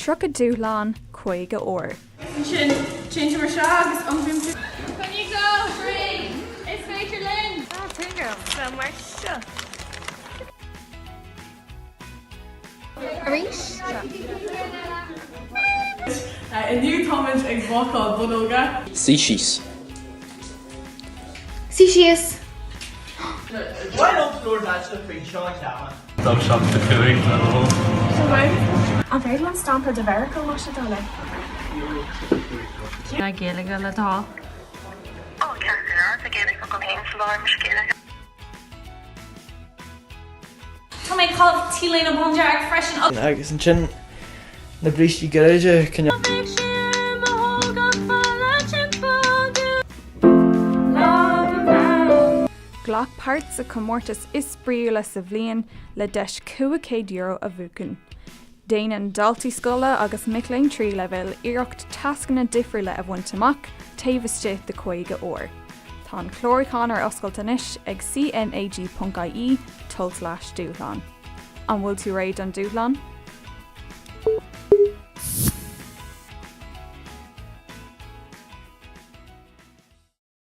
Tríocha Dúshlán, 5 uair. Sin mar se agus an bhím. Can you go, Bree? It's féidir léinn. Tingle, so mar seo. Arís? Inniu táid ag bhacha bunóga. Síos. Síos. Why don't you that's the free shot camera? Dog shop the cooing. An bhéad an stampa de bhealach go se dála. Na Gaeilge le dá. Oh, ceantar a Gaeilge go héin fláir mar scéile. Tá mé cáh tíléin a bhaintear ag freisin up. Agus an sin na brístí Ghaeilge cinne. Glac páirt sa chomórtas is spraíúla sa bhliain le deis €500 a bhuacán. Déanann daltaí scoile agus mic-léinn trí leibhil iireacht tascanna difriúla a bhaintach taobhaiste de 5 uair. Tá an chlóriceán ar oscailt anois ag cnag.ie/Dúshlán. An bhfuil tú réid an Dúshlán?